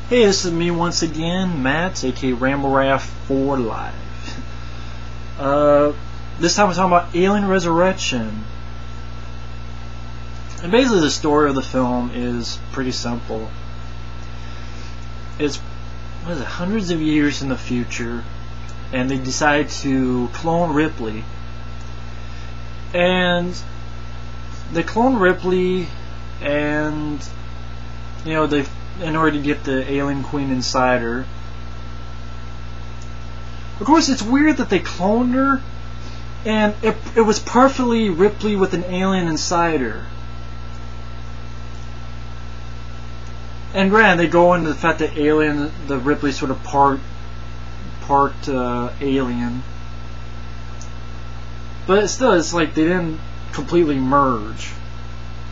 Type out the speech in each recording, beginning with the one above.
Hey, this is me once again, Matt, aka RambleRaff for Life. This time we're talking about Alien Resurrection. And basically the story of the film is pretty simple. It's, hundreds of years in the future, and they decide to clone Ripley. And they clone Ripley, and in order to get the alien queen inside her. Of course, it's weird that they cloned her, and it was perfectly Ripley with an alien inside her. And granted, they go into the fact that the Ripley's sort of part alien, but it's like they didn't completely merge.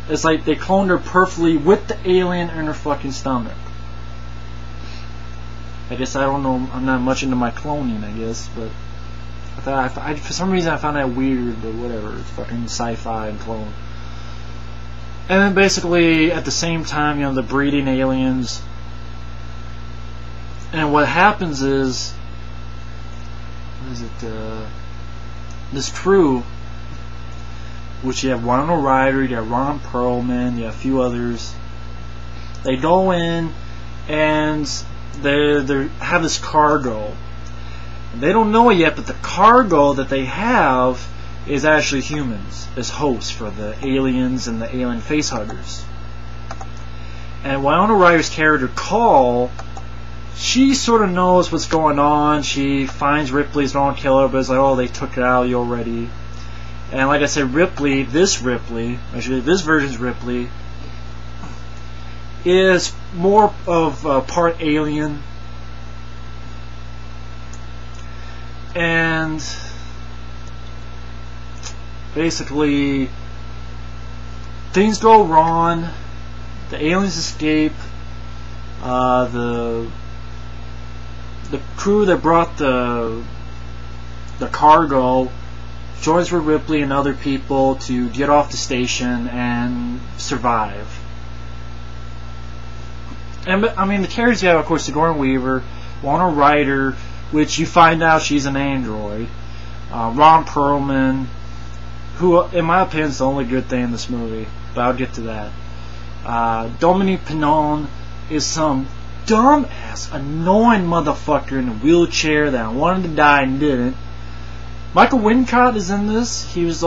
It's like they cloned her perfectly with the alien in her fucking stomach. I guess I don't know. I'm not much into my cloning, I guess, but for some reason I found that weird. But whatever, it's fucking sci-fi and clone. And then basically at the same time, the breeding aliens. And what happens is, this crew, which you have Winona Ryder, you have Ron Perlman, you have a few others. They go in and they have this cargo. And they don't know it yet, but the cargo that they have is actually humans as hosts for the aliens and the alien facehuggers. And Winona Ryder's character, Call, she sort of knows what's going on. She finds Ripley's wrong killer, but it's like, oh, they took it out of you already. And like I said, this version's Ripley, is more of a part alien. And basically, things go wrong. The aliens escape. The crew that brought the cargo joins with Ripley and other people to get off the station and survive. And the characters you have, of course, Sigourney Weaver, Winona Ryder, which you find out she's an android, Ron Perlman, who, in my opinion, is the only good thing in this movie, but I'll get to that. Dominique Pinon is some dumbass, annoying motherfucker in a wheelchair that wanted to die and didn't. Michael Wincott is in this. He's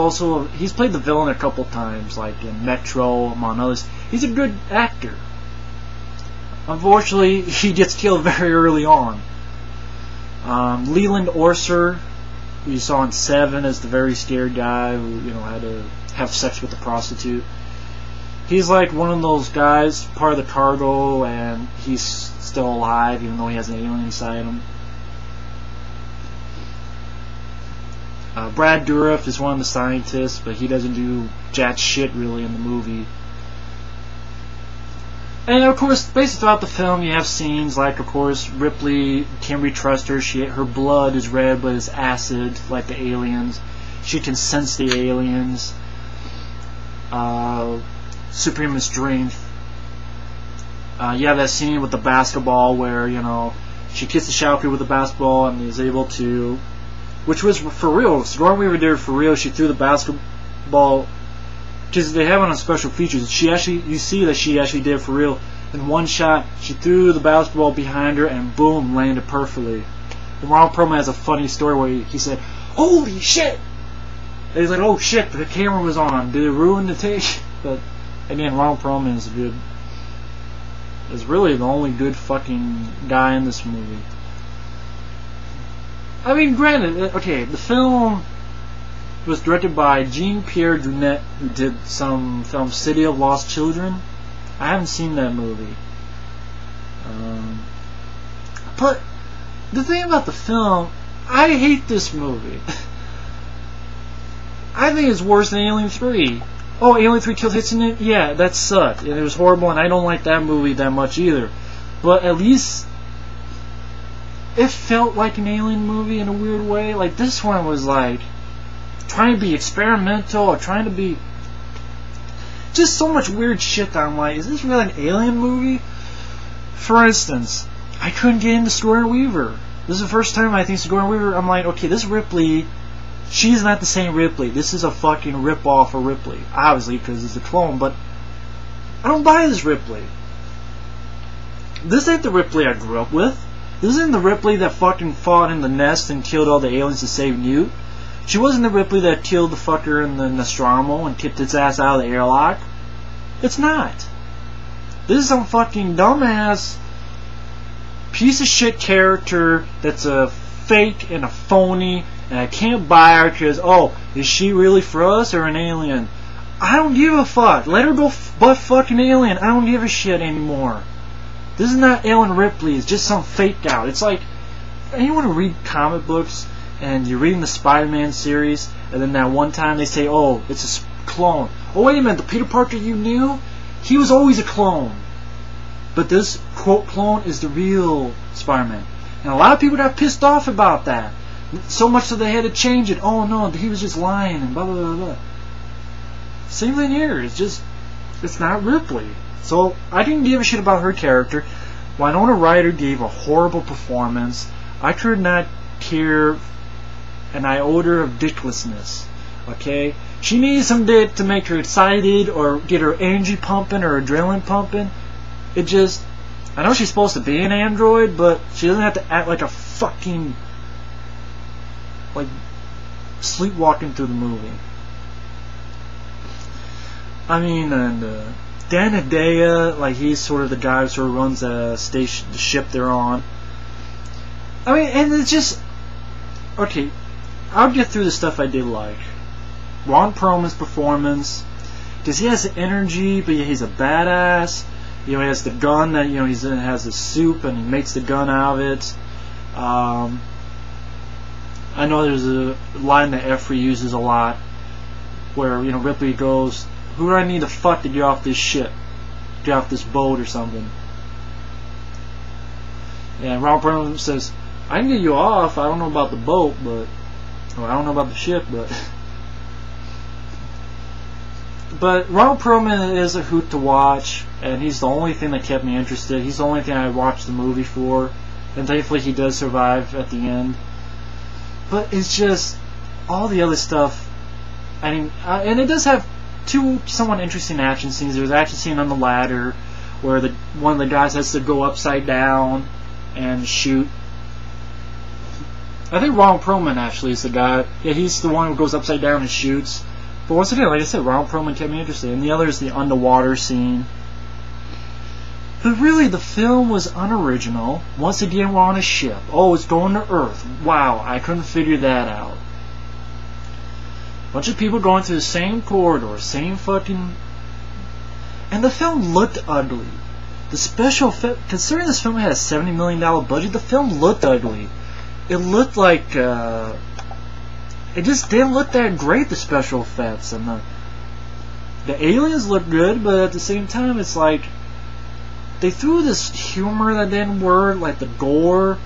played the villain a couple times, like in Metro, among others. He's a good actor. Unfortunately, he gets killed very early on. Leland Orser, who you saw in Seven as the very scared guy who had to have sex with a prostitute. He's like one of those guys, part of the cargo, and he's still alive even though he has an alien inside him. Brad Dourif is one of the scientists, but he doesn't do jack shit really in the movie. And of course, basically throughout the film, you have scenes like, of course, Ripley, can't we trust her? Her blood is red, but it's acid, like the aliens. She can sense the aliens. Supreme strength. You have that scene with the basketball where she kissed the shower with the basketball and is able to. Which was for real. Sigourney Weaver did it for real. She threw the basketball, because they have it on special features. You see that she actually did it for real. In one shot, she threw the basketball behind her and boom, landed perfectly. And Ron Perlman has a funny story where he said, "Holy shit!" And he's like, "Oh shit, the camera was on. Did it ruin the take?" But again, Ron Perlman is really the only good fucking guy in this movie. Granted, okay, the film was directed by Jean-Pierre Jeunet, who did some film City of Lost Children. I haven't seen that movie. But the thing about the film, I hate this movie. I think it's worse than Alien 3. Oh, Alien 3 killed Hicks and Newt? Yeah, that sucked. And it was horrible, and I don't like that movie that much either. But at least it felt like an alien movie in a weird way. Like, this one was like trying to be experimental or trying to be just so much weird shit that I'm like, is this really an alien movie? For instance, I couldn't get into Sigourney Weaver. This is the first time I think Sigourney Weaver, I'm like, okay, this Ripley, she's not the same Ripley. This is a fucking rip-off of Ripley. Obviously, because it's a clone, but I don't buy this Ripley. This ain't the Ripley I grew up with. This isn't the Ripley that fucking fought in the nest and killed all the aliens to save Newt. She wasn't the Ripley that killed the fucker in the Nostromo and kicked its ass out of the airlock. It's not. This is some fucking dumbass piece of shit character that's a fake and a phony, and I can't buy her because, oh, is she really for us or an alien? I don't give a fuck. Let her go butt fucking alien. I don't give a shit anymore. This is not Ellen Ripley. It's just some fake out. It's like, anyone who read comic books and you're reading the Spider-Man series, and then that one time they say, oh, it's a clone. Oh, wait a minute, the Peter Parker you knew? He was always a clone. But this, quote, clone is the real Spider-Man. And a lot of people got pissed off about that. So much that they had to change it. Oh, no, he was just lying and blah, blah, blah, blah. Same thing here. It's just, it's not Ripley. So, I didn't give a shit about her character. Winona Ryder gave a horrible performance. I could not care an iota of dicklessness. Okay? She needs some dick to make her excited or get her energy pumping or adrenaline pumping. It just, I know she's supposed to be an android, but she doesn't have to act like a fucking, like, sleepwalking through the movie. I mean, and Dan Hedaya, like, he's sort of the guy who sort of runs the station, the ship they're on. I mean, and it's just, okay, I'll get through the stuff I did like. Ron Perlman's performance, because he has the energy, but he's a badass. You know, he has the gun that, you know, he has the soup and he makes the gun out of it. I know there's a line that Effrey uses a lot where, you know, Ripley goes, who do I need to fuck to get off this ship? Get off this boat or something. And Ron Perlman says, I can get you off. I don't know about the boat, but, or I don't know about the ship, but. But Ron Perlman is a hoot to watch, and he's the only thing that kept me interested. He's the only thing I watched the movie for, and thankfully he does survive at the end. But it's just all the other stuff. I mean, and it does have two somewhat interesting action scenes. There's an action scene on the ladder where one of the guys has to go upside down and shoot. I think Ron Perlman actually is the guy. Yeah, he's the one who goes upside down and shoots. But once again, like I said, Ron Perlman kept me interested. And the other is the underwater scene. But really, the film was unoriginal. Once again, we're on a ship. Oh, it's going to Earth. Wow, I couldn't figure that out. Bunch of people going through the same corridor, same fucking... And the film looked ugly. The special effect... Considering this film had a $70 million budget, the film looked ugly. It looked like... It just didn't look that great, the special effects. And the aliens looked good, but at the same time, it's like... They threw this humor that didn't work, like the gore.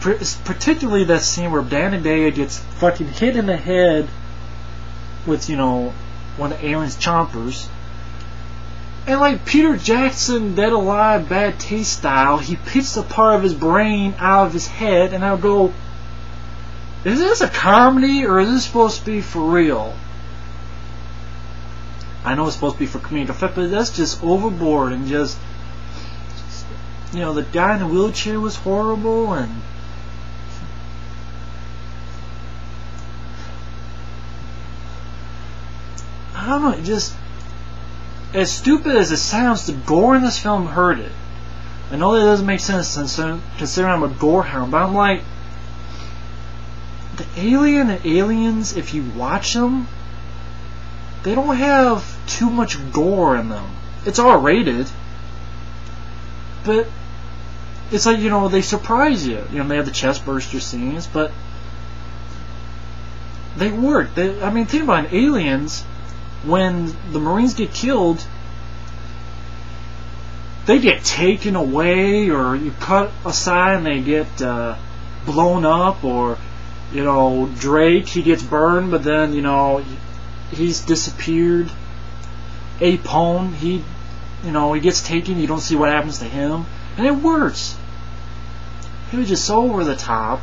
Particularly that scene where Dan Hedaya gets fucking hit in the head with, you know, one of the aliens' chompers. And like Peter Jackson, Dead Alive, Bad Taste style, he picks a part of his brain out of his head, and I'll go, is this a comedy, or is this supposed to be for real? I know it's supposed to be for comedic effect, but that's just overboard, and just, you know, the guy in the wheelchair was horrible, and I don't know, it just, as stupid as it sounds, the gore in this film hurt it. I know that doesn't make sense considering I'm a gore hound, but I'm like, the alien and aliens, if you watch them, they don't have too much gore in them. It's R-rated, but it's like, you know, they surprise you. You know, they have the chest burster scenes, but they work. I mean, think about it, aliens, when the Marines get killed, they get taken away, or you cut aside and they get blown up, or, you know, Drake, he gets burned, but then, you know, he's disappeared. Apone, he gets taken, you don't see what happens to him. And it works. He was just so over the top.